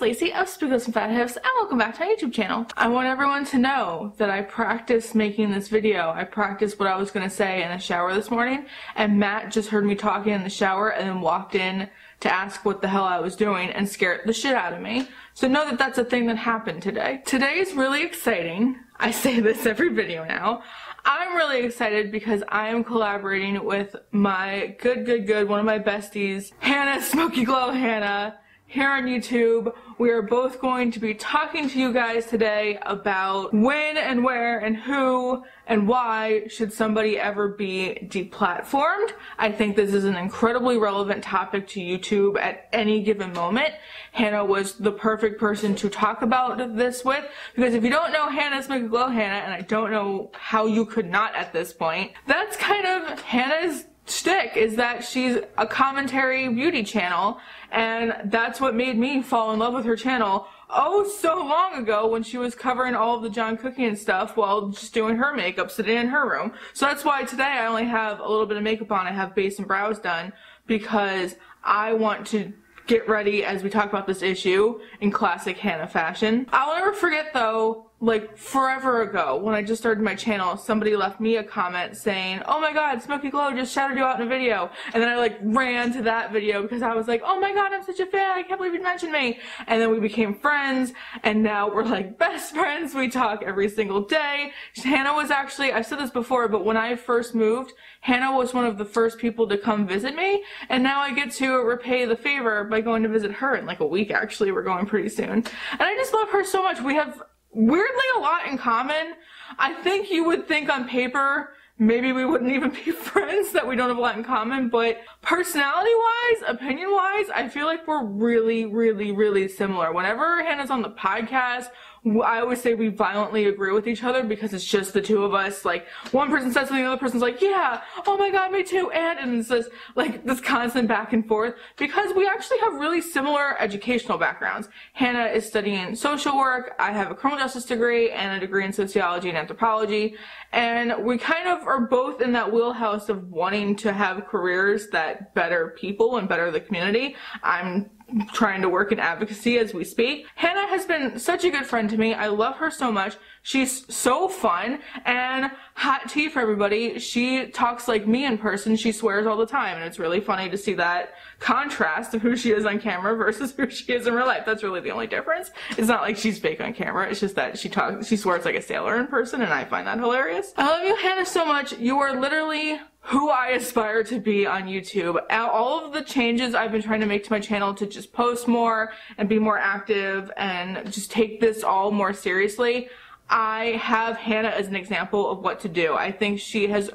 Lacey of Spookos and Fat Hips, and welcome back to my YouTube channel. I want everyone to know that I practiced making this video. I practiced what I was going to say in the shower this morning, and Matt just heard me talking in the shower and then walked in to ask what the hell I was doing and scared the shit out of me. So know that that's a thing that happened today. Today is really exciting. I say this every video now. I'm really excited because I am collaborating with my one of my besties, Hannah Smoky Glow Hannah, here on YouTube. We are both going to be talking to you guys today about when and where and who and why should somebody ever be deplatformed. I think this is an incredibly relevant topic to YouTube at any given moment. Hannah was the perfect person to talk about this with, because if you don't know Hannah Smoky Glow Hannah, and I don't know how you could not at this point, that's kind of Hannah's shtick, is that she's a commentary beauty channel, and that's what made me fall in love with her channel oh so long ago when she was covering all of the John Cookie and stuff while just doing her makeup sitting in her room. So that's why today I only have a little bit of makeup on. I have base and brows done because I want to get ready as we talk about this issue in classic Hannah fashion. I'll never forget though, like forever ago when I just started my channel, somebody left me a comment saying, "Oh my god, Smoky Glow just shouted you out in a video." And then I like ran to that video because I was like, "Oh my god, I'm such a fan, I can't believe you mentioned me." And then we became friends, and now we're like best friends. We talk every single day. Hannah was actually, I've said this before, but when I first moved, Hannah was one of the first people to come visit me, and now I get to repay the favor by going to visit her in like a week. Actually, we're going pretty soon. And I just love her so much. We have weirdly a lot in common. I think you would think on paper maybe we wouldn't even be friends, that we don't have a lot in common, but personality-wise, opinion-wise, I feel like we're really similar. Whenever Hannah's on the podcast, I always say we violently agree with each other because it's just the two of us. Like, one person says something, the other person's like, "Yeah, oh my god, me too," and it's just like this constant back and forth because we actually have really similar educational backgrounds. Hannah is studying social work, I have a criminal justice degree and a degree in sociology and anthropology, and we kind of are both in that wheelhouse of wanting to have careers that better people and better the community. I'm trying to work in advocacy as we speak. Hannah has been such a good friend to me. I love her so much. She's so fun, and hot tea for everybody, she talks like me in person. She swears all the time, and it's really funny to see that contrast of who she is on camera versus who she is in real life. That's really the only difference. It's not like she's fake on camera, it's just that she swears like a sailor in person, and I find that hilarious. I love you, Hannah, so much. You are literally who I aspire to be on YouTube. All of the changes I've been trying to make to my channel to just post more and be more active and just take this all more seriously, I have Hannah as an example of what to do. I think she has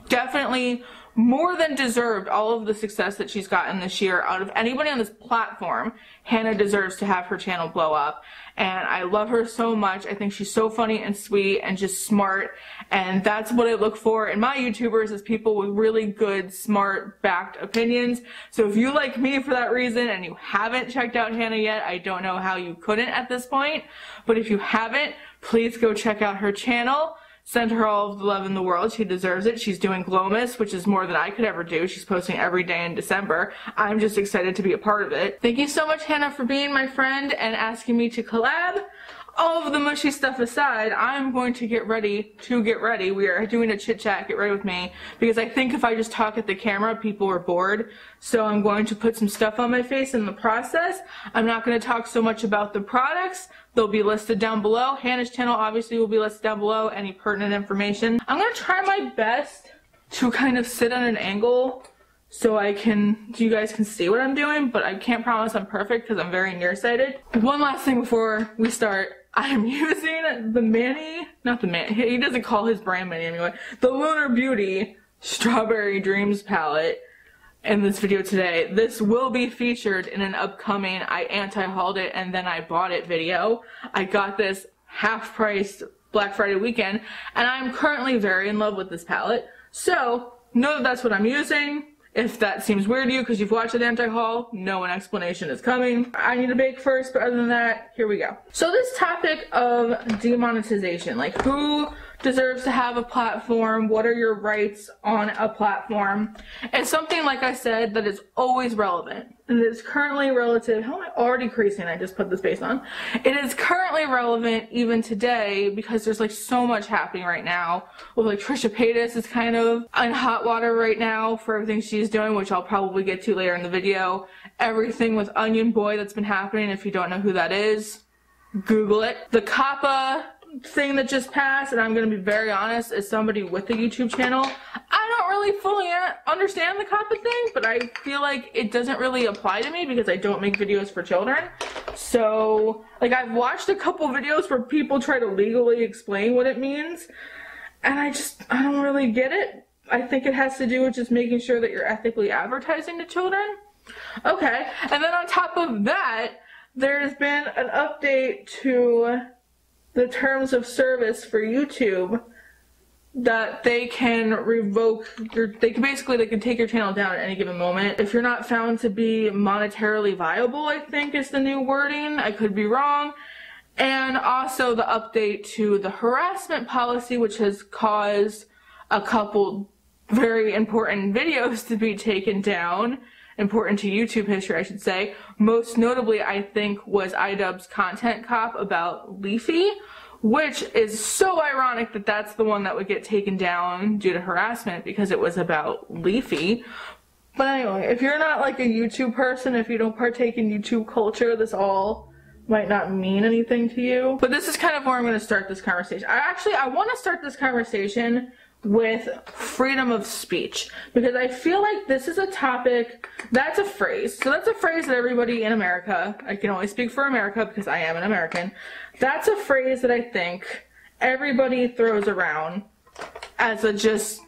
definitely more than deserved all of the success that she's gotten this year. Out of anybody on this platform, Hannah deserves to have her channel blow up, and I love her so much. I think she's so funny and sweet and just smart, and that's what I look for in my YouTubers, is people with really good, smart, backed opinions. So if you like me for that reason and you haven't checked out Hannah yet, I don't know how you couldn't at this point, but if you haven't, please go check out her channel. Send her all of the love in the world. She deserves it. She's doing Glowmas, which is more than I could ever do. She's posting every day in December. I'm just excited to be a part of it. Thank you so much, Hannah, for being my friend and asking me to collab. All of the mushy stuff aside, I'm going to get ready to get ready. We are doing a chit chat, get ready with me, because I think if I just talk at the camera, people are bored. So I'm going to put some stuff on my face in the process. I'm not going to talk so much about the products. They'll be listed down below. Hannah's channel obviously will be listed down below, any pertinent information. I'm going to try my best to kind of sit on an angle so you guys can see what I'm doing, but I can't promise I'm perfect because I'm very nearsighted. One last thing before we start. I'm using the he doesn't call his brand Manny anyway, the Lunar Beauty Strawberry Dreams palette in this video today. This will be featured in an upcoming I anti-hauled it and then I bought it video. I got this half-priced Black Friday weekend, and I'm currently very in love with this palette. So know that that's what I'm using. If that seems weird to you because you've watched an anti-haul, no, an explanation is coming. I need to bake first, but other than that, here we go. So this topic of demonetization, like who deserves to have a platform? What are your rights on a platform? It's something, like I said, that is always relevant. And it is currently relative. How am I already creasing? I just put this face on. It is currently relevant even today because there's like so much happening right now. Well, like Trisha Paytas is kind of in hot water right now for everything she's doing, which I'll probably get to later in the video. Everything with Onion Boy that's been happening. If you don't know who that is, Google it. The COPPA thing that just passed, and I'm going to be very honest, as somebody with a YouTube channel, I don't really fully understand the COPPA thing, but I feel like it doesn't really apply to me because I don't make videos for children. So, like, I've watched a couple videos where people try to legally explain what it means, and I don't really get it. I think it has to do with just making sure that you're ethically advertising to children. Okay, and then on top of that, there's been an update to the terms of service for YouTube that they can revoke they can take your channel down at any given moment if you're not found to be monetarily viable, I think is the new wording. I could be wrong. And also the update to the harassment policy, which has caused a couple very important videos to be taken down. Important to YouTube history, I should say. Most notably, I think, was iDubbbz's Content Cop about Leafy, which is so ironic that that's the one that would get taken down due to harassment because it was about Leafy. But anyway, if you're not like a YouTube person, if you don't partake in YouTube culture, this all might not mean anything to you. But this is kind of where I'm going to start this conversation. I want to start this conversation with freedom of speech because I feel like this is a topic that's a phrase. So that's a phrase that everybody in America, I can only speak for America because I am an American, that's a phrase that I think everybody throws around as a just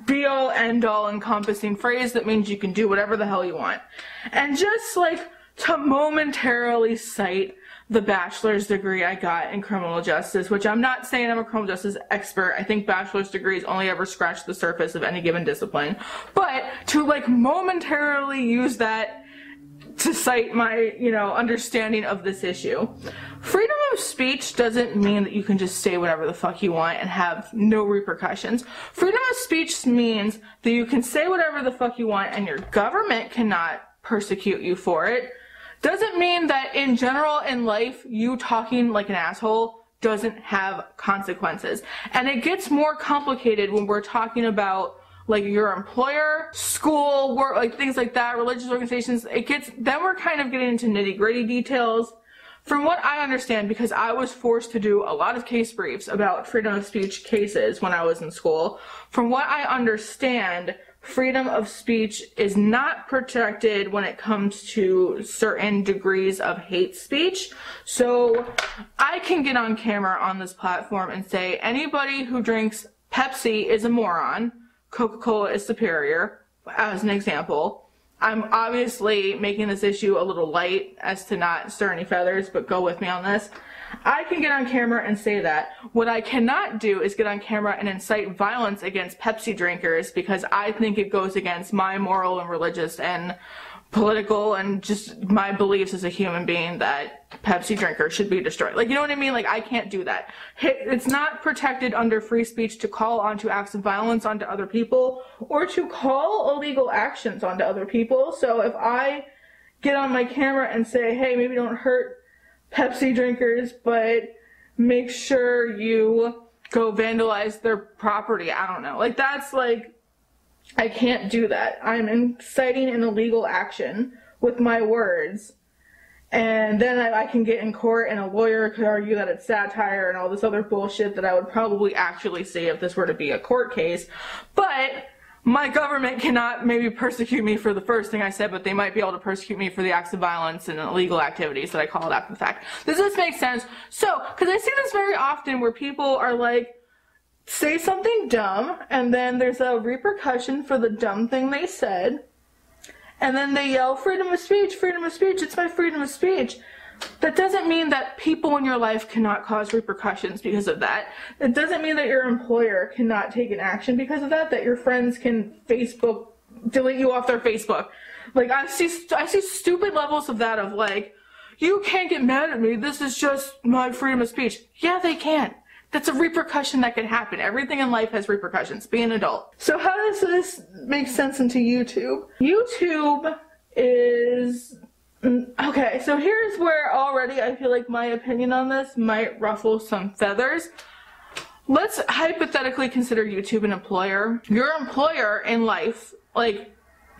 be all end all encompassing phrase that means you can do whatever the hell you want. And just like to momentarily cite the bachelor's degree I got in criminal justice, which I'm not saying I'm a criminal justice expert. I think bachelor's degrees only ever scratch the surface of any given discipline. But to like momentarily use that to cite my, understanding of this issue. Freedom of speech doesn't mean that you can just say whatever the fuck you want and have no repercussions. Freedom of speech means that you can say whatever the fuck you want and your government cannot persecute you for it. Doesn't mean that in general in life, you talking like an asshole doesn't have consequences. And it gets more complicated when we're talking about like your employer, school, work, like things like that, religious organizations. Then we're kind of getting into nitty-gritty details. From what I understand, because I was forced to do a lot of case briefs about freedom of speech cases when I was in school, from what I understand, freedom of speech is not protected when it comes to certain degrees of hate speech. So I can get on camera on this platform and say anybody who drinks Pepsi is a moron, Coca-Cola is superior, as an example. I'm obviously making this issue a little light as to not stir any feathers, but go with me on this. I can get on camera and say that. What I cannot do is get on camera and incite violence against Pepsi drinkers because I think it goes against my moral and religious and political and just my beliefs as a human being that Pepsi drinkers should be destroyed. Like, you know what I mean? Like, I can't do that. It's not protected under free speech to call onto acts of violence onto other people or to call illegal actions onto other people. So if I get on my camera and say, hey, maybe don't hurt Pepsi drinkers, but make sure you go vandalize their property. I don't know. Like, that's like, I can't do that. I'm inciting an illegal action with my words. And then I can get in court and a lawyer could argue that it's satire and all this other bullshit that I would probably actually say if this were to be a court case. But my government cannot maybe persecute me for the first thing I said, but they might be able to persecute me for the acts of violence and illegal activities that I called after the fact. Does this make sense? So, because I see this very often where people are like, say something dumb, and then there's a repercussion for the dumb thing they said, and then they yell, freedom of speech, it's my freedom of speech. That doesn't mean that people in your life cannot cause repercussions because of that. It doesn't mean that your employer cannot take an action because of that, that your friends can delete you off their Facebook. Like, I see stupid levels of that of like, you can't get mad at me, this is just my freedom of speech. Yeah, they can. that's a repercussion that can happen. Everything in life has repercussions. Be an adult. So how does this make sense into YouTube? YouTube is... Okay, so here's where already I feel like my opinion on this might ruffle some feathers. Let's hypothetically consider YouTube an employer. Your employer in life, like,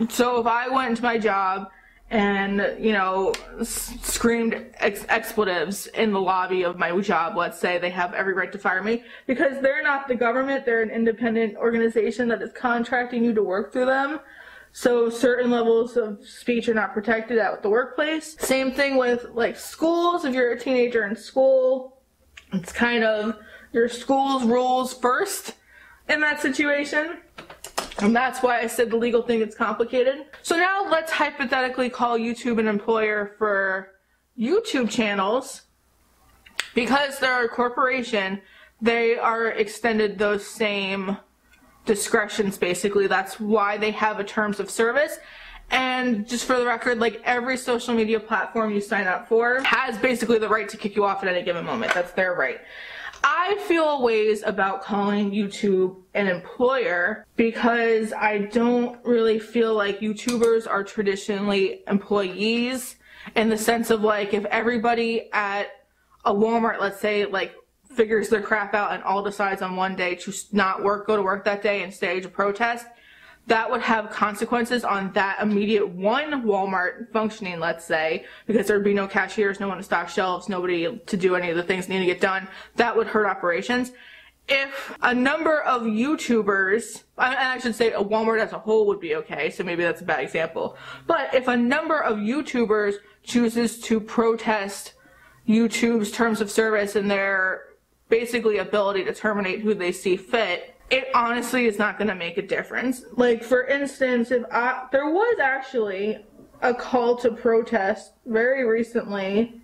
so if I went into my job and, you know, screamed expletives in the lobby of my job, let's say, they have every right to fire me because they're not the government, they're an independent organization that is contracting you to work through them. So certain levels of speech are not protected at the workplace. Same thing with like schools. If you're a teenager in school, it's kind of your school's rules first in that situation. And that's why I said the legal thing is complicated. So now let's hypothetically call YouTube an employer for YouTube channels. Because they're a corporation, they are extended those same discretions basically. That's why they have a terms of service. And just for the record, like every social media platform you sign up for has basically the right to kick you off at any given moment. That's their right. I feel ways about calling YouTube an employer because I don't really feel like YouTubers are traditionally employees in the sense of like if everybody at a Walmart, let's say, like figures their crap out and all decides on one day to not go to work that day and stage a protest, that would have consequences on that immediate one Walmart functioning, let's say, because there'd be no cashiers, no one to stock shelves, nobody to do any of the things that need to get done. That would hurt operations. If a number of YouTubers, and I should say a Walmart as a whole would be okay, so maybe that's a bad example, but if a number of YouTubers chooses to protest YouTube's terms of service and their basically ability to terminate who they see fit, it honestly is not going to make a difference. Like, for instance, there was actually a call to protest very recently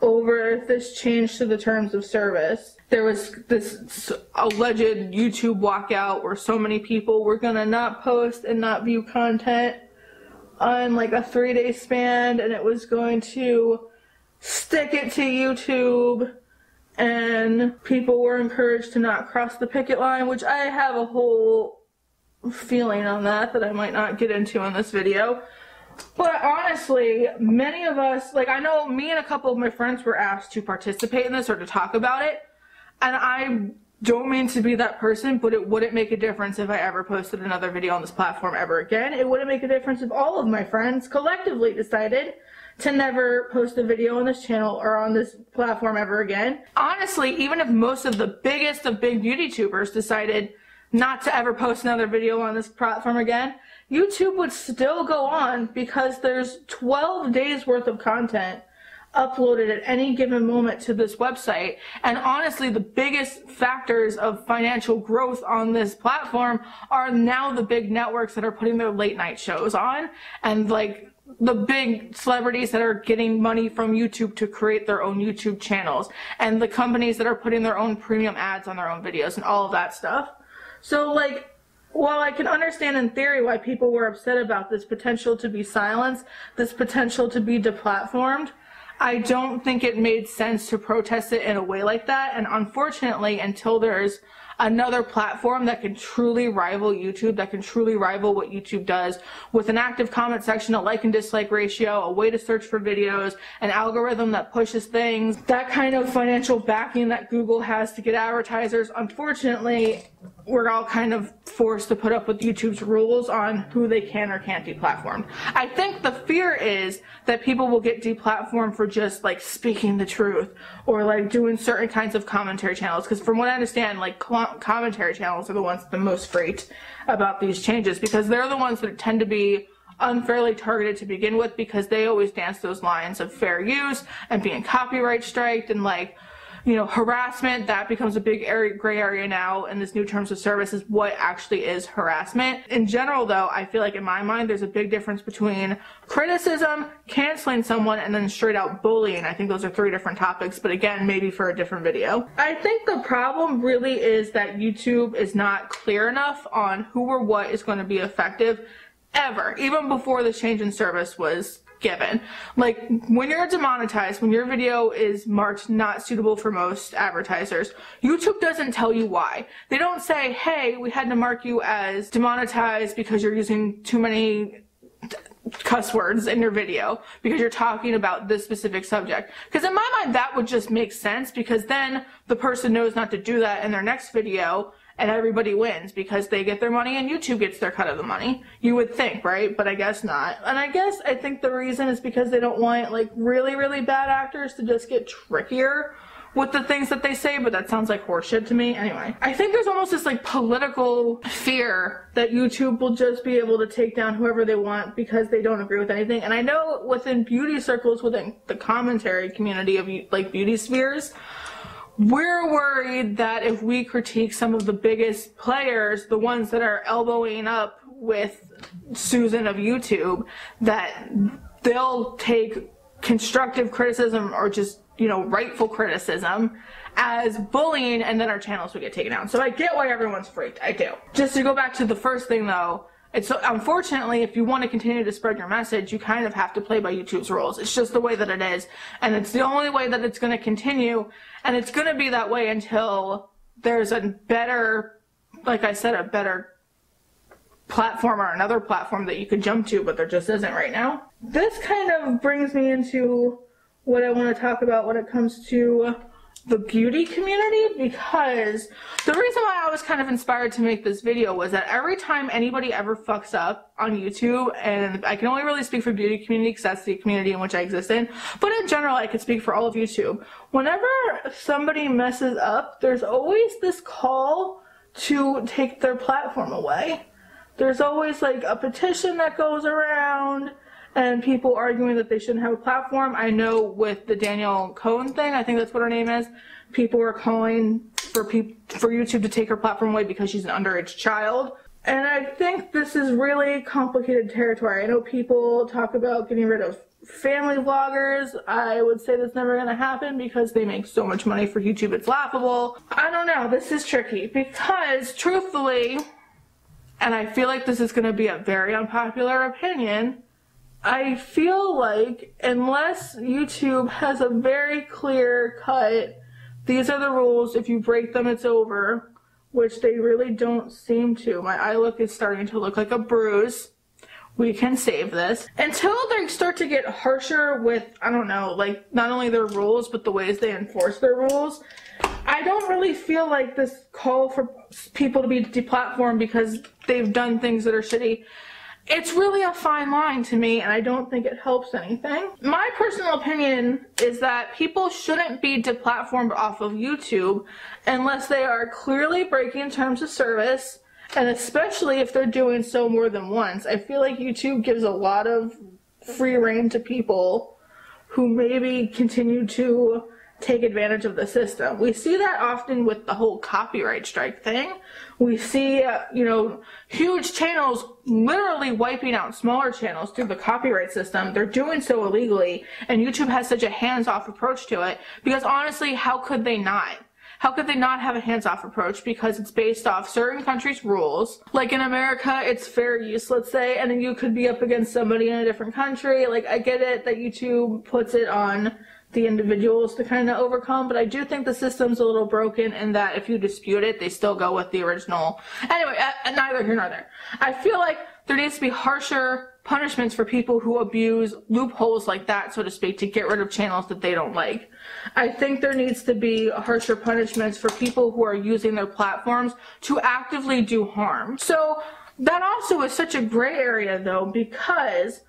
over this change to the terms of service. There was this alleged YouTube walkout where so many people were going to not post and not view content on like a 3-day span, and it was going to stick it to YouTube. And people were encouraged to not cross the picket line, which I have a whole feeling on that I might not get into in this video. But honestly, many of us, like I know me and a couple of my friends were asked to participate in this or to talk about it. And I don't mean to be that person, but it wouldn't make a difference if I ever posted another video on this platform ever again. It wouldn't make a difference if all of my friends collectively decided to never post a video on this channel or on this platform ever again. Honestly, even if most of the biggest of big beauty tubers decided not to ever post another video on this platform again, YouTube would still go on because there's 12 days worth of content uploaded at any given moment to this website. And honestly, the biggest factors of financial growth on this platform are now the big networks that are putting their late night shows on, and like the big celebrities that are getting money from YouTube to create their own YouTube channels, and the companies that are putting their own premium ads on their own videos and all of that stuff. So like, while I can understand in theory why people were upset about this potential to be silenced, this potential to be deplatformed, I don't think it made sense to protest it in a way like that. And unfortunately, until there's another platform that can truly rival YouTube, that can truly rival what YouTube does, with an active comment section, a like and dislike ratio, a way to search for videos, an algorithm that pushes things, that kind of financial backing that Google has to get advertisers, unfortunately, we're all kind of forced to put up with YouTube's rules on who they can or can't deplatform. I think the fear is that people will get deplatformed for just like speaking the truth or like doing certain kinds of commentary channels, because from what I understand, like commentary channels are the ones the most freaked about these changes because they're the ones that tend to be unfairly targeted to begin with, because they always dance those lines of fair use and being copyright striked and like, you know, harassment. That becomes a big gray area now in this new terms of service, is what actually is harassment. In general though, I feel like in my mind there's a big difference between criticism, canceling someone, and then straight out bullying. I think those are 3 different topics, but again, maybe for a different video. I think the problem really is that YouTube is not clear enough on who or what is going to be effective ever, even before the change in service was given. Like, when you're demonetized, when your video is marked not suitable for most advertisers, YouTube doesn't tell you why. They don't say, hey, we had to mark you as demonetized because you're using too many cuss words in your video because you're talking about this specific subject. Because in my mind, that would just make sense, because then the person knows not to do that in their next video, and everybody wins because they get their money and YouTube gets their cut of the money. You would think, right? But I guess not. And I think the reason is because they don't want, like, really, really bad actors to just get trickier with the things that they say, but that sounds like horseshit to me. Anyway, I think there's almost this, like, political fear that YouTube will just be able to take down whoever they want because they don't agree with anything. And I know within beauty circles, within the commentary community of, like, beauty spheres, we're worried that if we critique some of the biggest players, the ones that are elbowing up with Susan of YouTube, that they'll take constructive criticism or just, you know, rightful criticism as bullying, and then our channels would get taken down. So I get why everyone's freaked. I do. Just to go back to the first thing though, it's so, unfortunately, if you want to continue to spread your message, you kind of have to play by YouTube's rules. It's just the way that it is, and it's the only way that it's going to continue, and it's going to be that way until there's a better, like I said, a better platform or another platform that you could jump to, but there just isn't right now. This kind of brings me into what I want to talk about when it comes to the beauty community, because the reason why I was kind of inspired to make this video was that every time anybody ever fucks up on YouTube, and I can only really speak for beauty community because that's the community in which I exist in, but in general I could speak for all of YouTube. Whenever somebody messes up, there's always this call to take their platform away. There's always like a petition that goes around and people arguing that they shouldn't have a platform. I know with the Danielle Cohen thing, I think that's what her name is, people were calling for YouTube to take her platform away because she's an underage child. And I think this is really complicated territory. I know people talk about getting rid of family vloggers. I would say that's never going to happen because they make so much money for YouTube, it's laughable. I don't know, this is tricky because truthfully, and I feel like this is going to be a very unpopular opinion, I feel like unless YouTube has a very clear cut, these are the rules, if you break them it's over, which they really don't seem to. My eye look is starting to look like a bruise. We can save this. Until they start to get harsher with, I don't know, like not only their rules but the ways they enforce their rules, I don't really feel like this call for people to be deplatformed because they've done things that are shitty. It's really a fine line to me, and I don't think it helps anything. My personal opinion is that people shouldn't be deplatformed off of YouTube unless they are clearly breaking terms of service, and especially if they're doing so more than once. I feel like YouTube gives a lot of free rein to people who maybe continue to take advantage of the system. We see that often with the whole copyright strike thing. We see, you know, huge channels literally wiping out smaller channels through the copyright system. They're doing so illegally, and YouTube has such a hands-off approach to it because honestly, how could they not? How could they not have a hands-off approach? Because it's based off certain countries' rules. Like in America, it's fair use, let's say, and then you could be up against somebody in a different country. Like, I get it that YouTube puts it on the individuals to kind of overcome, but I do think the system's a little broken in that if you dispute it, they still go with the original. Anyway, neither here nor there. I feel like there needs to be harsher punishments for people who abuse loopholes like that, so to speak, to get rid of channels that they don't like. I think there needs to be harsher punishments for people who are using their platforms to actively do harm. So that also is such a gray area though, because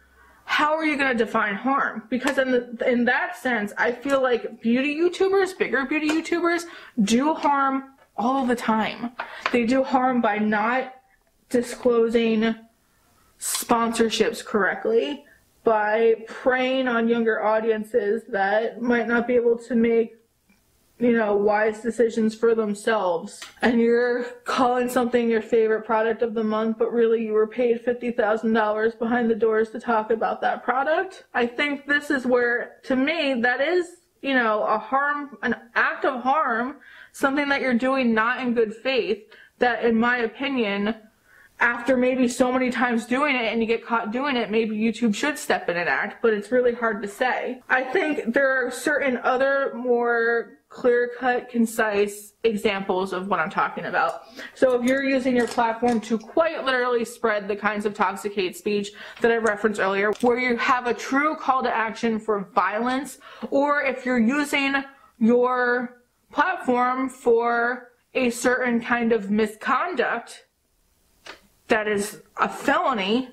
how are you going to define harm? Because in that sense, I feel like beauty YouTubers, bigger beauty YouTubers, do harm all the time. They do harm by not disclosing sponsorships correctly, by preying on younger audiences that might not be able to make, you know, wise decisions for themselves. And you're calling something your favorite product of the month, but really you were paid $50,000 behind the doors to talk about that product. I think this is where, to me, that is, you know, an act of harm, something that you're doing not in good faith, that in my opinion after maybe so many times doing it and you get caught doing it, maybe YouTube should step in and act, but it's really hard to say. I think there are certain other more clear-cut, concise examples of what I'm talking about. So if you're using your platform to quite literally spread the kinds of toxic hate speech that I referenced earlier, where you have a true call to action for violence, or if you're using your platform for a certain kind of misconduct that is a felony,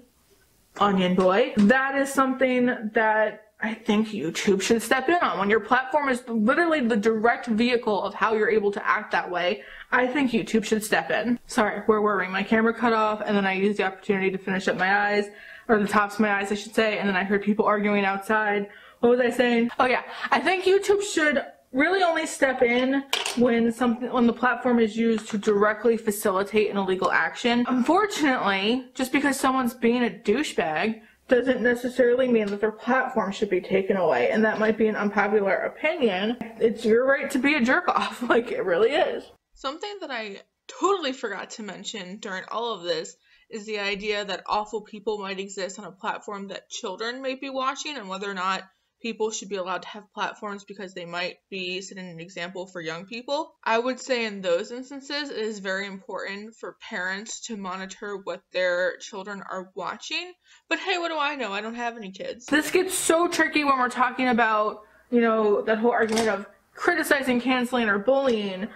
Onion Boy, that is something that I think YouTube should step in on. When your platform is literally the direct vehicle of how you're able to act that way, I think YouTube should step in. Sorry, where were we? My camera cut off, and then I used the opportunity to finish up my eyes, or the tops of my eyes, I should say, and then I heard people arguing outside. What was I saying? Oh yeah, I think YouTube should really only step in when the platform is used to directly facilitate an illegal action. Unfortunately, just because someone's being a douchebag doesn't necessarily mean that their platform should be taken away, and that might be an unpopular opinion. It's your right to be a jerk off, like it really is. Something that I totally forgot to mention during all of this is the idea that awful people might exist on a platform that children may be watching, and whether or not people should be allowed to have platforms because they might be setting an example for young people. I would say in those instances, it is very important for parents to monitor what their children are watching. But hey, what do I know? I don't have any kids. This gets so tricky when we're talking about, you know, that whole argument of criticizing, canceling, or bullying,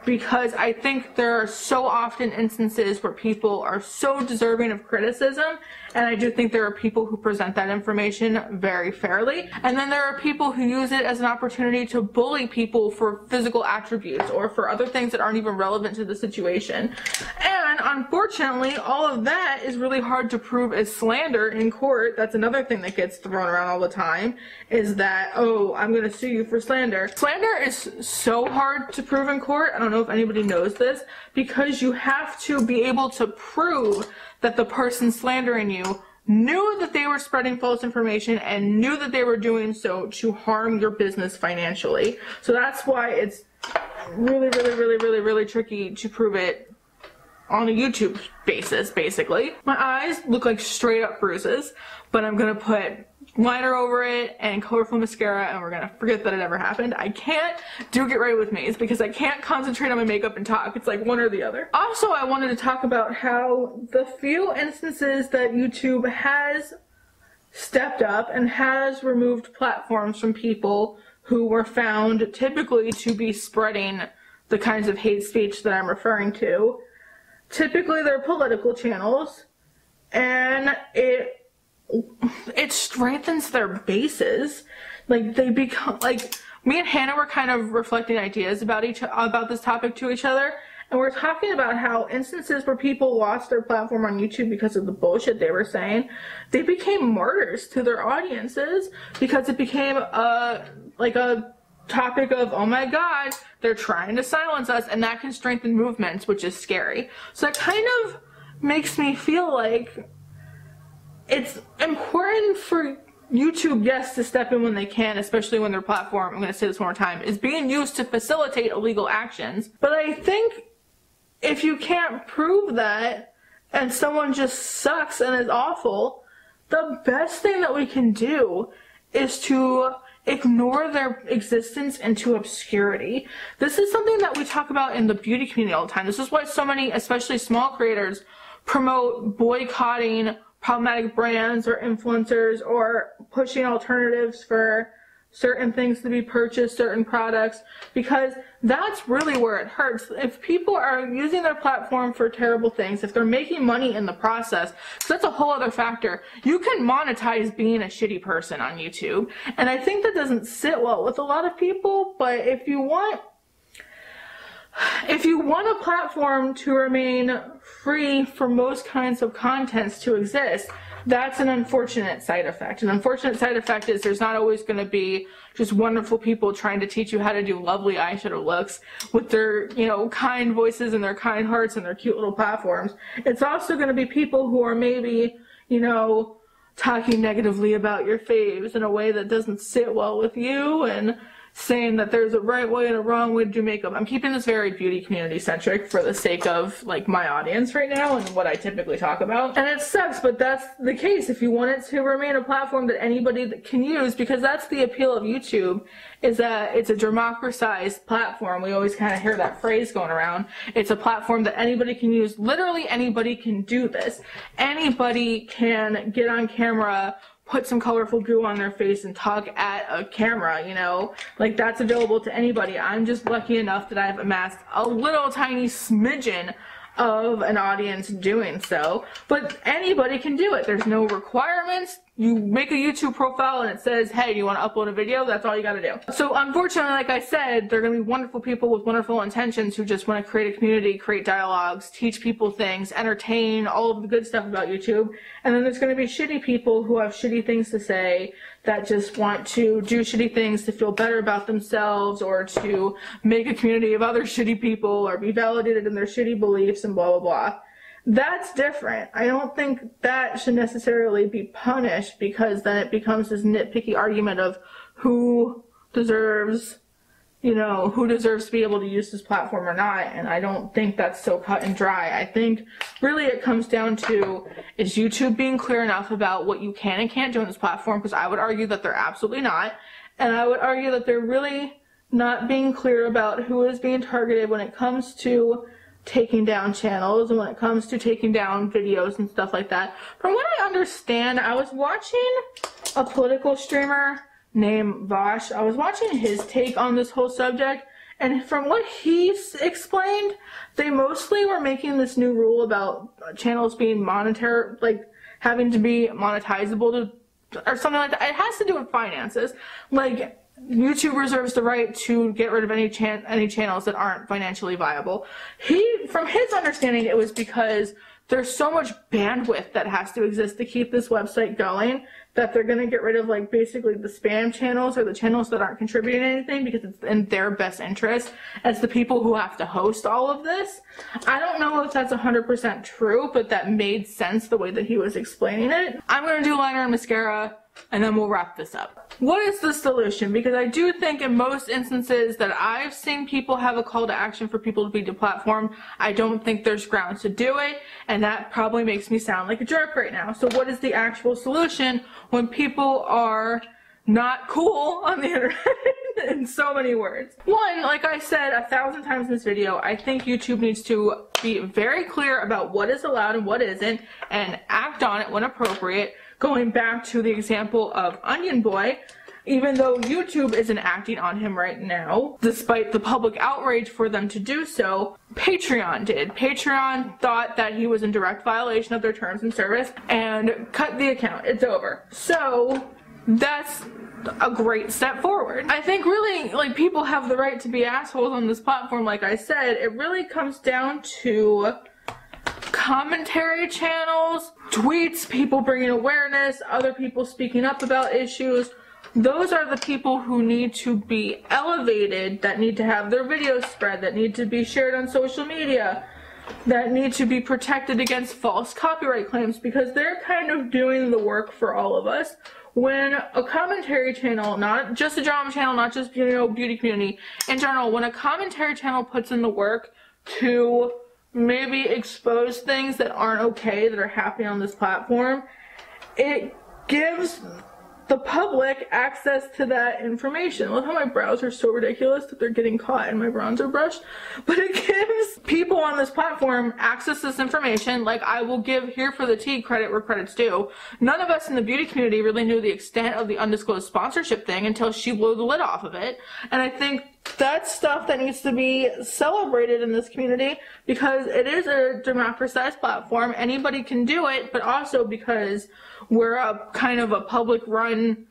because I think there are so often instances where people are so deserving of criticism, and I do think there are people who present that information very fairly, and then there are people who use it as an opportunity to bully people for physical attributes or for other things that aren't even relevant to the situation. And unfortunately, all of that is really hard to prove as slander in court. That's another thing that gets thrown around all the time, is that, oh, I'm going to sue you for slander. Slander is so hard to prove in court. I don't know if anybody knows this, because you have to be able to prove that the person slandering you knew that they were spreading false information and knew that they were doing so to harm your business financially. So that's why it's really tricky to prove it on a YouTube basis, basically. My eyes look like straight up bruises, but I'm gonna put liner over it and colorful mascara, and we're gonna forget that it ever happened. I can't do Get Ready With Me. It's because I can't concentrate on my makeup and talk. It's like one or the other. Also, I wanted to talk about how the few instances that YouTube has stepped up and has removed platforms from people who were found typically to be spreading the kinds of hate speech that I'm referring to. Typically, they're political channels, and it strengthens their bases. Like, they become, like, me and Hannah were kind of reflecting ideas about this topic to each other, and we're talking about how instances where people lost their platform on YouTube because of the bullshit they were saying, they became martyrs to their audiences, because it became a topic of, oh my god, they're trying to silence us, and that can strengthen movements, which is scary. So that kind of makes me feel like it's important for YouTube, yes, to step in when they can, especially when their platform, I'm going to say this one more time, is being used to facilitate illegal actions. But I think if you can't prove that, and someone just sucks and is awful, the best thing that we can do is to ignore their existence into obscurity. This is something that we talk about in the beauty community all the time. This is why so many, especially small creators, promote boycotting problematic brands or influencers, or pushing alternatives for certain things to be purchased, certain products, because that's really where it hurts. If people are using their platform for terrible things, if they're making money in the process, because that's a whole other factor. You can monetize being a shitty person on YouTube, and I think that doesn't sit well with a lot of people. But if you want a platform to remain free for most kinds of contents to exist, that's an unfortunate side effect. An unfortunate side effect is there's not always going to be just wonderful people trying to teach you how to do lovely eyeshadow looks with their, you know, kind voices and their kind hearts and their cute little platforms. It's also going to be people who are maybe, you know, talking negatively about your faves in a way that doesn't sit well with you, and saying that there's a right way and a wrong way to do makeup. I'm keeping this very beauty community centric for the sake of like my audience right now and what I typically talk about. And it sucks, but that's the case. If you want it to remain a platform that anybody can use, because that's the appeal of YouTube, is that it's a democratized platform. We always kind of hear that phrase going around. It's a platform that anybody can use. Literally anybody can do this. Anybody can get on camera, put some colorful goo on their face and talk at a camera, you know, like that's available to anybody. I'm just lucky enough that I've amassed a little tiny smidgen of an audience doing so, but anybody can do it. There's no requirements. You make a YouTube profile and it says, hey, you want to upload a video? That's all you got to do. So unfortunately, like I said, there are going to be wonderful people with wonderful intentions who just want to create a community, create dialogues, teach people things, entertain, all of the good stuff about YouTube. And then there's going to be shitty people who have shitty things to say that just want to do shitty things to feel better about themselves or to make a community of other shitty people or be validated in their shitty beliefs and blah, blah, blah. That's different. I don't think that should necessarily be punished, because then it becomes this nitpicky argument of who deserves, you know, who deserves to be able to use this platform or not. And I don't think that's so cut and dry. I think really it comes down to, is YouTube being clear enough about what you can and can't do on this platform? Because I would argue that they're absolutely not. And I would argue that they're really not being clear about who is being targeted when it comes to taking down channels and when it comes to taking down videos and stuff like that. From what I understand, I was watching a political streamer named Vosh. I was watching his take on this whole subject, and from what he explained, they mostly were making this new rule about channels being monetary, like having to be monetizable to, or something like that. It has to do with finances. Like, YouTube reserves the right to get rid of any channels that aren't financially viable. From his understanding, it was because there's so much bandwidth that has to exist to keep this website going that they're going to get rid of, like, basically the spam channels or the channels that aren't contributing anything, because it's in their best interest as the people who have to host all of this. I don't know if that's 100% true, but that made sense the way that he was explaining it. I'm going to do liner and mascara, and then we'll wrap this up. What is the solution? Because I do think in most instances that I've seen people have a call to action for people to be deplatformed, I don't think there's grounds to do it, and that probably makes me sound like a jerk right now. So what is the actual solution when people are not cool on the internet in so many words? One, like I said 1,000 times in this video, I think YouTube needs to be very clear about what is allowed and what isn't, and act on it when appropriate. Going back to the example of Onion Boy, even though YouTube isn't acting on him right now, despite the public outrage for them to do so, Patreon did. Patreon thought that he was in direct violation of their terms and service and cut the account. It's over. So that's a great step forward. I think really, like, people have the right to be assholes on this platform. Like I said, it really comes down to commentary channels, tweets, people bringing awareness, other people speaking up about issues. Those are the people who need to be elevated, that need to have their videos spread, that need to be shared on social media, that need to be protected against false copyright claims, because they're kind of doing the work for all of us. When a commentary channel, not just a drama channel, not just, you know, beauty community, in general, when a commentary channel puts in the work to maybe expose things that aren't okay that are happening on this platform, it gives the public access to that information. Look how my brows are so ridiculous that they're getting caught in my bronzer brush. But it gives people on this platform access to this information. Like, I will give Here for the Tea credit where credit's due. None of us in the beauty community really knew the extent of the undisclosed sponsorship thing until she blew the lid off of it. And I think that's stuff that needs to be celebrated in this community, because it is a democratized platform. Anybody can do it, but also because we're a kind of a public run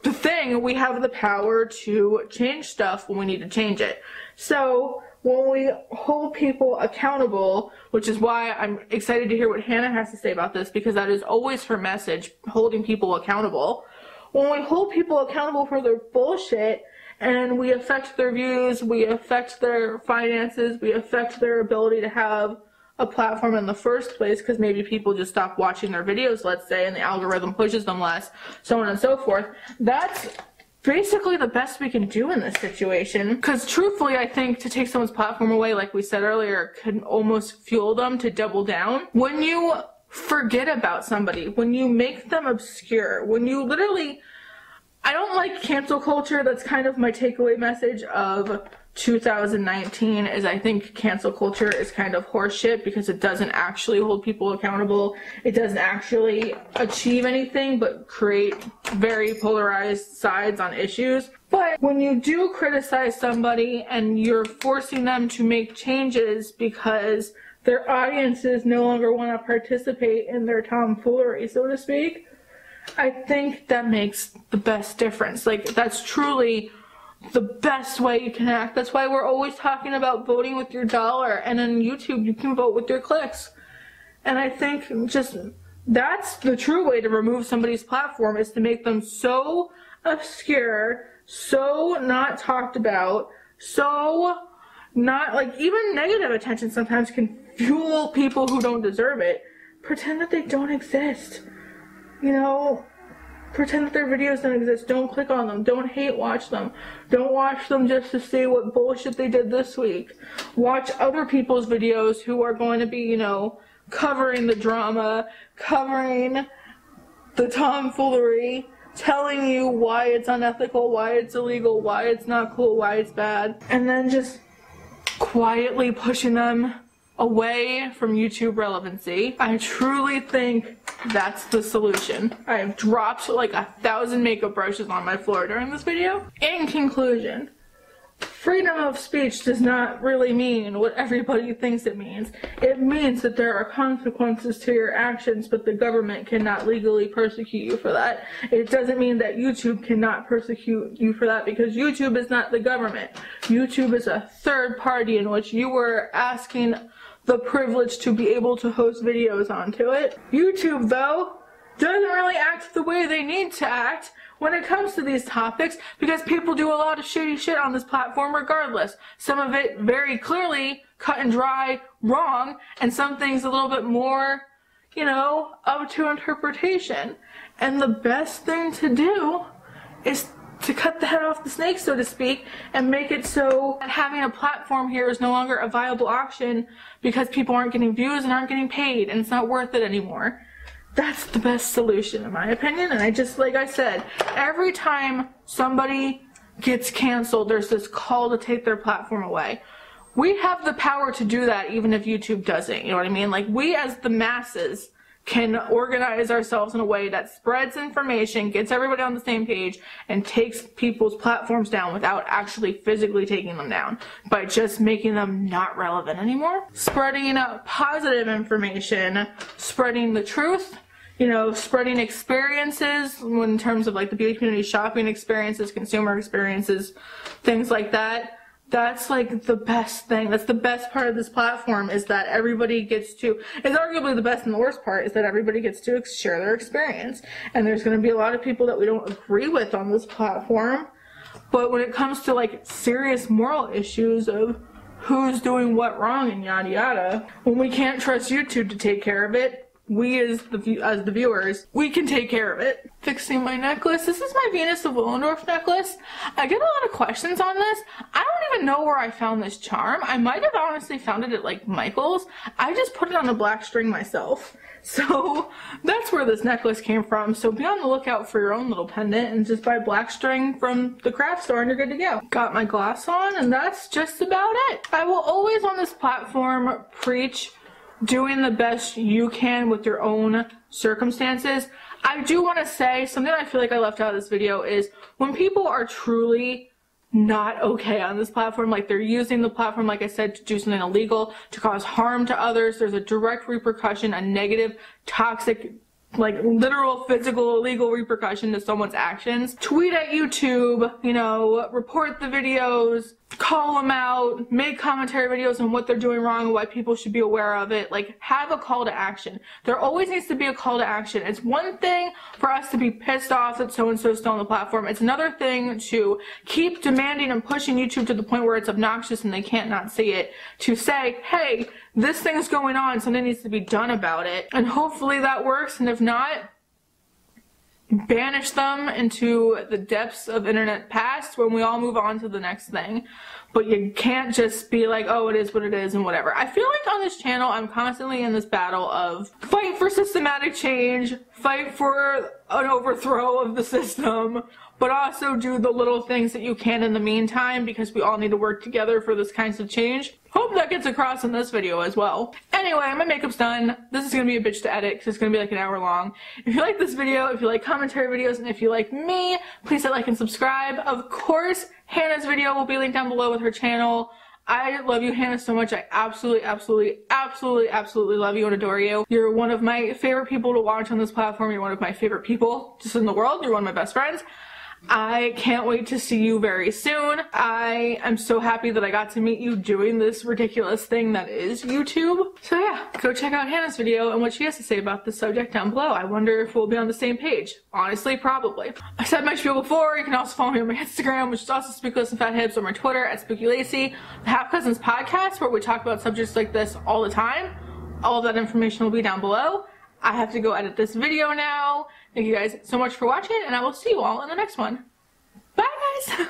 thing, we have the power to change stuff when we need to change it. So when we hold people accountable, which is why I'm excited to hear what Hannah has to say about this, because that is always her message, holding people accountable. When we hold people accountable for their bullshit, and we affect their views, we affect their finances, we affect their ability to have a platform in the first place, because maybe people just stop watching their videos, let's say, and the algorithm pushes them less, so on and so forth. That's basically the best we can do in this situation. Because truthfully, I think to take someone's platform away, like we said earlier, can almost fuel them to double down. When you forget about somebody, when you make them obscure, when you literally, I don't like cancel culture. That's kind of my takeaway message of 2019 is I think cancel culture is kind of horseshit because it doesn't actually hold people accountable. It doesn't actually achieve anything but create very polarized sides on issues. But when you do criticize somebody and you're forcing them to make changes because their audiences no longer want to participate in their tomfoolery, so to speak, I think that makes the best difference. Like, that's truly the best way you can act. That's why we're always talking about voting with your dollar, and on YouTube you can vote with your clicks. And I think just that's the true way to remove somebody's platform, is to make them so obscure, so not talked about, so not, like, even negative attention sometimes can fuel people who don't deserve it. Pretend that they don't exist. You know, pretend that their videos don't exist. Don't click on them. Don't hate watch them. Don't watch them just to see what bullshit they did this week. Watch other people's videos who are going to be, you know, covering the drama, covering the tomfoolery, telling you why it's unethical, why it's illegal, why it's not cool, why it's bad, and then just quietly pushing them away from YouTube relevancy. I truly think that's the solution. I have dropped like 1,000 makeup brushes on my floor during this video. In conclusion, freedom of speech does not really mean what everybody thinks it means. It means that there are consequences to your actions, but the government cannot legally persecute you for that. It doesn't mean that YouTube cannot persecute you for that, because YouTube is not the government. YouTube is a third party in which you were asking the privilege to be able to host videos onto it. YouTube, though, doesn't really act the way they need to act when it comes to these topics, because people do a lot of shady shit on this platform regardless. Some of it very clearly cut and dry wrong, and some things a little bit more, you know, up to interpretation. And the best thing to do is to cut the head off the snake, so to speak, and make it so that having a platform here is no longer a viable option because people aren't getting views and aren't getting paid, and it's not worth it anymore. That's the best solution, in my opinion. And I just, like I said, every time somebody gets canceled, there's this call to take their platform away. We have the power to do that even if YouTube doesn't, you know what I mean? Like, we as the masses can organize ourselves in a way that spreads information, gets everybody on the same page, and takes people's platforms down without actually physically taking them down, by just making them not relevant anymore. Spreading positive information, spreading the truth, you know, spreading experiences in terms of like the beauty community, shopping experiences, consumer experiences, things like that. That's like the best thing. That's the best part of this platform, is that everybody gets to, it's arguably the best and the worst part, is that everybody gets to share their experience. And there's going to be a lot of people that we don't agree with on this platform. But when it comes to like serious moral issues of who's doing what wrong and yada yada, when we can't trust YouTube to take care of it, we as the viewers, we can take care of it. Fixing my necklace. This is my Venus of Willendorf necklace. I get a lot of questions on this. I don't even know where I found this charm. I might have honestly found it at like Michael's. I just put it on a black string myself. So that's where this necklace came from. So be on the lookout for your own little pendant and just buy black string from the craft store and you're good to go. Got my gloss on, and that's just about it. I will always on this platform preach doing the best you can with your own circumstances. I do want to say something I feel like I left out of this video is when people are truly not okay on this platform, like they're using the platform, like I said, to do something illegal, to cause harm to others, there's a direct repercussion, a negative, toxic, like literal, physical, illegal repercussion to someone's actions. Tweet at YouTube, you know, report the videos, call them out, make commentary videos on what they're doing wrong and why people should be aware of it. Like, have a call to action. There always needs to be a call to action. It's one thing for us to be pissed off that so-and-so's still on the platform. It's another thing to keep demanding and pushing YouTube to the point where it's obnoxious and they can't not see it, to say, hey, this thing's going on, something needs to be done about it. And hopefully that works, and if not, banish them into the depths of internet past when we all move on to the next thing. But you can't just be like, oh, it is what it is and whatever. I feel like on this channel, I'm constantly in this battle of fight for systematic change, fight for an overthrow of the system, but also do the little things that you can in the meantime, because we all need to work together for this kinds of change. Hope that gets across in this video as well. Anyway, my makeup's done. This is gonna be a bitch to edit because it's gonna be like an hour long. If you like this video, if you like commentary videos, and if you like me, please hit like and subscribe. Of course, Hannah's video will be linked down below with her channel. I love you, Hannah, so much. I absolutely love you and adore you. You're one of my favorite people to watch on this platform. You're one of my favorite people just in the world. You're one of my best friends. I can't wait to see you very soon. I am so happy that I got to meet you doing this ridiculous thing that is YouTube. So yeah, go check out Hannah's video and what she has to say about this subject down below. I wonder if we'll be on the same page. Honestly, probably. I said my spiel before. You can also follow me on my Instagram, which is also Spooky and Fat Hips, or my Twitter at Spooky Lacey. The Half Cousins podcast, where we talk about subjects like this all the time. All of that information will be down below. I have to go edit this video now. Thank you guys so much for watching, and I will see you all in the next one. Bye, guys!